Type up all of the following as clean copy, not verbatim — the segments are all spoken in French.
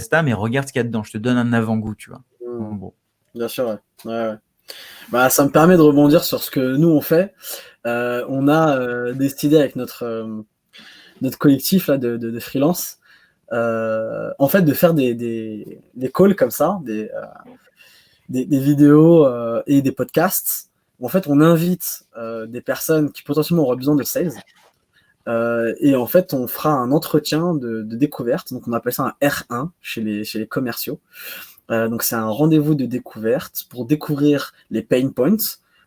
Presta, mais regarde ce qu'il y a dedans. Je te donne un avant-goût, tu vois. En gros. Bien sûr, ouais. Ouais. Bah, ça me permet de rebondir sur ce que nous on fait. On a décidé avec notre collectif là, de freelance, en fait, de faire des calls comme ça, des vidéos et des podcasts. En fait, on invite des personnes qui potentiellement auraient besoin de sales. Et en fait, on fera un entretien de découverte. Donc, on appelle ça un R1 chez les commerciaux. Donc, c'est un rendez-vous de découverte pour découvrir les pain points,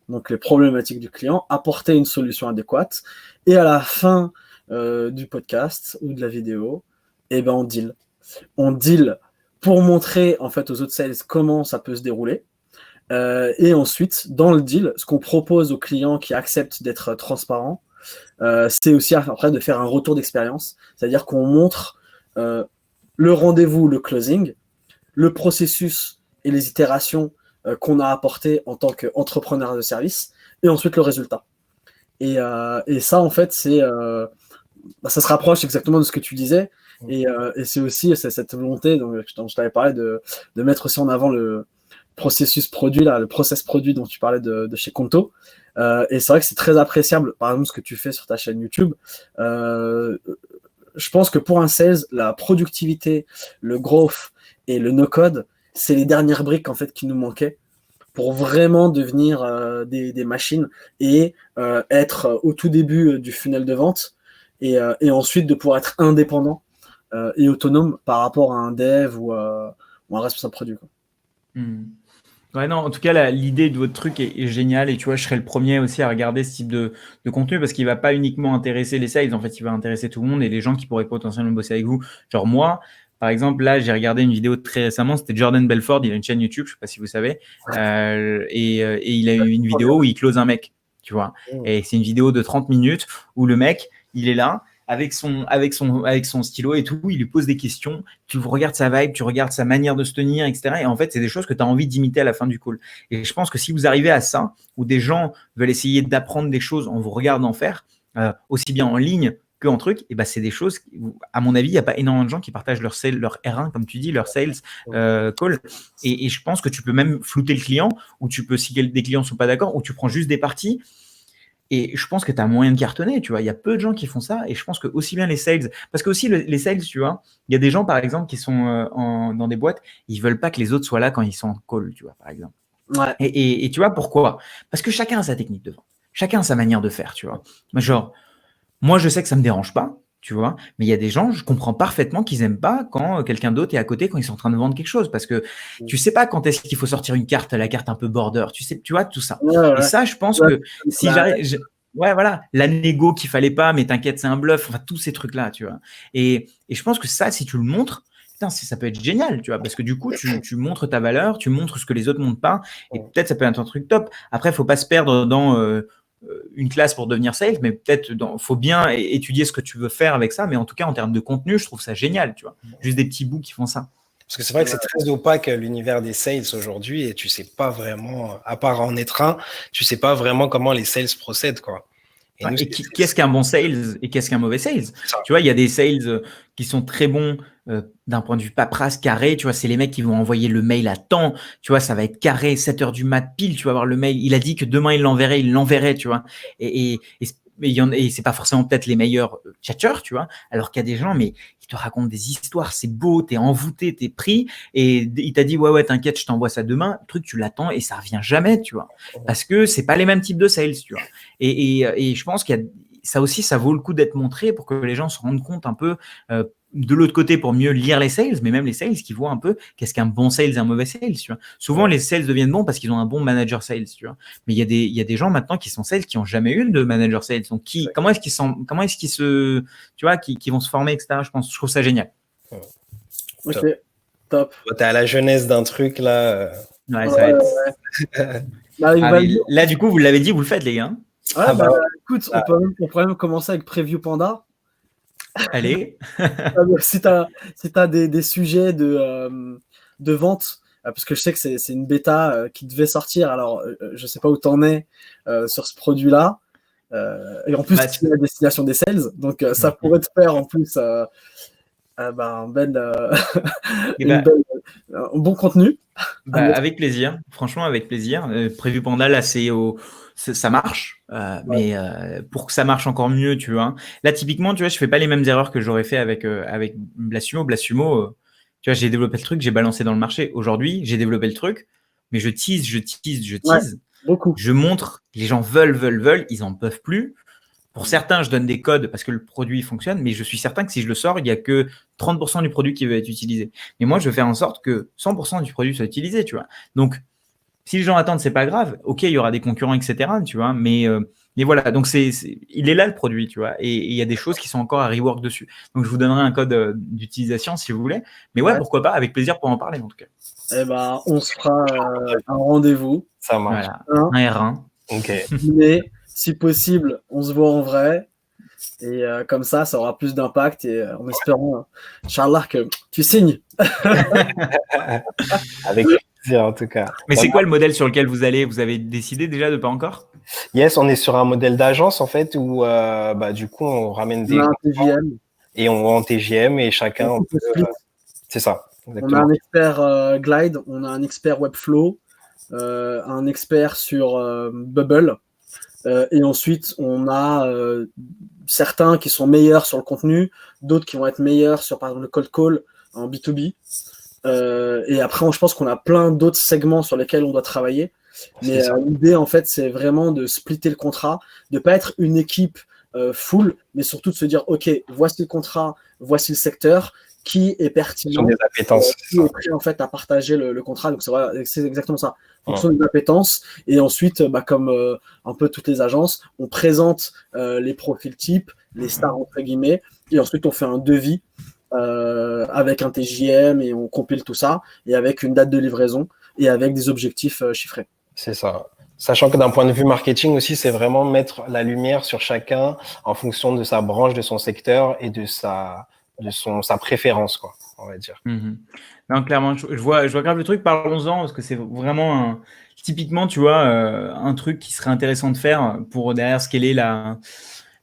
donc les problématiques du client, apporter une solution adéquate. Et à la fin du podcast ou de la vidéo, eh ben, on deal. On deal pour montrer en fait aux autres sales comment ça peut se dérouler. Et ensuite, dans le deal, ce qu'on propose aux clients qui acceptent d'être transparents, c'est aussi après de faire un retour d'expérience. C'est-à-dire qu'on montre le rendez-vous, le closing, le processus et les itérations qu'on a apportées en tant qu'entrepreneur de service, et ensuite le résultat. Et ça, en fait, ça se rapproche exactement de ce que tu disais. Et c'est aussi cette volonté dont je t'avais parlé de mettre aussi en avant le processus produit, là, le process produit dont tu parlais de chez Conto. Et c'est vrai que c'est très appréciable, par exemple, ce que tu fais sur ta chaîne YouTube. Je pense que pour un sales, la productivité, le growth et le no-code, c'est les dernières briques en fait qui nous manquaient pour vraiment devenir des machines et être au tout début du funnel de vente et ensuite de pouvoir être indépendant et autonome par rapport à un dev ou un responsable produit, quoi. Ouais, non, en tout cas, l'idée de votre truc est géniale et tu vois, je serais le premier aussi à regarder ce type de contenu parce qu'il va pas uniquement intéresser les sales, en fait, il va intéresser tout le monde et les gens qui pourraient potentiellement bosser avec vous. Genre moi, par exemple, là, j'ai regardé une vidéo très récemment, c'était Jordan Belfort, il a une chaîne YouTube, je sais pas si vous savez, et il a eu une vidéo où il close un mec, tu vois. Et c'est une vidéo de 30 minutes où le mec, il est là, avec son stylo et tout, il lui pose des questions, tu regardes sa vibe, tu regardes sa manière de se tenir, etc. Et en fait, c'est des choses que tu as envie d'imiter à la fin du call. Et je pense que si vous arrivez à ça, où des gens veulent essayer d'apprendre des choses en vous regardant faire, aussi bien en ligne qu'en truc, et ben c'est des choses, à mon avis, il n'y a pas énormément de gens qui partagent leur R1, comme tu dis, leur sales call. Et je pense que tu peux même flouter le client, ou tu peux, si des clients ne sont pas d'accord, ou tu prends juste des parties. Et je pense que tu as moyen de cartonner, tu vois. Il y a peu de gens qui font ça. Et je pense que aussi bien les sales, parce que aussi les sales, tu vois, il y a des gens, par exemple, qui sont dans des boîtes, ils veulent pas que les autres soient là quand ils sont en call, tu vois, par exemple. Ouais. Et tu vois pourquoi? Parce que chacun a sa technique de vente. Chacun a sa manière de faire, tu vois. Genre, moi, je sais que ça me dérange pas, tu vois, mais il y a des gens, je comprends parfaitement qu'ils aiment pas quand quelqu'un d'autre est à côté quand ils sont en train de vendre quelque chose, parce que tu sais pas quand est-ce qu'il faut sortir une carte, la carte un peu border, tu sais, tu vois, tout ça. Ouais. Et ça, je pense que si j'arrive, ouais, voilà, la négo qu'il fallait pas, mais t'inquiète, c'est un bluff, enfin, tous ces trucs-là, tu vois. Et je pense que ça, si tu le montres, putain, ça peut être génial, tu vois, parce que du coup, tu montres ta valeur, tu montres ce que les autres montrent pas, et peut-être ça peut être un truc top. Après, il faut pas se perdre dans une classe pour devenir sales, mais peut-être faut bien étudier ce que tu veux faire avec ça. Mais en tout cas, en termes de contenu, je trouve ça génial, tu vois. Juste des petits bouts qui font ça. Parce que c'est vrai que c'est très opaque l'univers des sales aujourd'hui et tu sais pas vraiment, à part en être un, tu sais pas vraiment comment les sales procèdent, quoi. Et qu'est-ce qu'un bon sales et qu'est-ce qu'un mauvais sales? Tu vois, il y a des sales qui sont très bons d'un point de vue paperasse, carré. Tu vois, c'est les mecs qui vont envoyer le mail à temps. Tu vois, ça va être carré, 7h du mat pile. Tu vas voir le mail. Il a dit que demain il l'enverrait, tu vois. Et c'est pas forcément peut-être les meilleurs tchatcheurs, tu vois. Alors qu'il y a des gens, mais ils te racontent des histoires, c'est beau, t'es envoûté, t'es pris, et il t'a dit ouais, t'inquiète, je t'envoie ça demain. Le truc, tu l'attends et ça revient jamais, tu vois. Parce que c'est pas les mêmes types de sales, tu vois. Et je pense qu'il y a ça aussi, ça vaut le coup d'être montré pour que les gens se rendent compte un peu de l'autre côté pour mieux lire les sales, mais même les sales qui voient un peu qu'est-ce qu'un bon sales et un mauvais sales. Tu vois. Souvent, les sales deviennent bons parce qu'ils ont un bon manager sales. Tu vois. Mais il y a des gens maintenant qui sont sales qui n'ont jamais eu de manager sales. Donc, comment est-ce qu'ils vont se former, etc. Je trouve ça génial. Ok, top. T'es à la jeunesse d'un truc là. Ouais, ça va être... là, du coup, vous l'avez dit, vous le faites, les gars. Écoute, on peut même commencer avec Preview Panda. Allez. Si tu as des sujets de vente, parce que je sais que c'est une bêta qui devait sortir, alors je sais pas où tu en es sur ce produit-là. Et en plus, c'est la destination des sales, donc ça pourrait te faire en plus Ben, Et bah, un bon contenu. avec plaisir, franchement avec plaisir. Prévu Panda, là ça marche, mais pour que ça marche encore mieux, tu vois. Là typiquement, tu vois, je fais pas les mêmes erreurs que j'aurais fait avec Blasumo. Blasumo, tu vois, j'ai développé le truc, j'ai balancé dans le marché. Aujourd'hui, j'ai développé le truc, mais je tease, Ouais, beaucoup. je montre, les gens veulent, ils en peuvent plus. Pour certains, je donne des codes parce que le produit fonctionne, mais je suis certain que si je le sors, il n'y a que 30% du produit qui va être utilisé. Mais moi, je fais en sorte que 100% du produit soit utilisé, tu vois. Donc, si les gens attendent, c'est pas grave. Ok, il y aura des concurrents, etc., tu vois. Mais voilà, donc il est là le produit, tu vois. Et il y a des choses qui sont encore à rework dessus. Donc, je vous donnerai un code d'utilisation si vous voulez. Mais ouais, pourquoi pas, avec plaisir pour en parler en tout cas. Eh ben, on se fera un rendez-vous. Ça marche. Voilà, un R1. Ok. Mais si possible, on se voit en vrai. Et comme ça aura plus d'impact. Et en espérant, Inch'Allah, que tu signes. Avec plaisir, en tout cas. Mais c'est quoi le modèle sur lequel vous allez? Vous avez décidé déjà de pas encore? Yes, on est sur un modèle d'agence, en fait, où du coup, on ramène des On a un TGM. et on vend en TGM et chacun, on peut, c'est ça. Exactement. On a un expert Glide, on a un expert Webflow, un expert sur Bubble. Et ensuite, on a certains qui sont meilleurs sur le contenu, d'autres qui vont être meilleurs sur, par exemple, le cold call en B2B. Et après, je pense qu'on a plein d'autres segments sur lesquels on doit travailler. Mais l'idée, en fait, c'est vraiment de splitter le contrat, de ne pas être une équipe full, mais surtout de se dire, OK, voici le contrat, voici le secteur, qui est pertinent, qui est prêt en fait à partager le contrat. Donc c'est exactement ça. En fonction des appétences. Et ensuite, comme un peu toutes les agences, on présente les profils types, les stars entre guillemets, et ensuite on fait un devis avec un TJM et on compile tout ça, et avec une date de livraison et avec des objectifs chiffrés. C'est ça. Sachant que d'un point de vue marketing aussi, c'est vraiment mettre la lumière sur chacun en fonction de sa branche, de son secteur et de sa préférence, quoi, on va dire. Non, clairement, je vois grave le truc. Parlons-en parce que c'est vraiment typiquement, tu vois, un truc qui serait intéressant de faire pour derrière scaler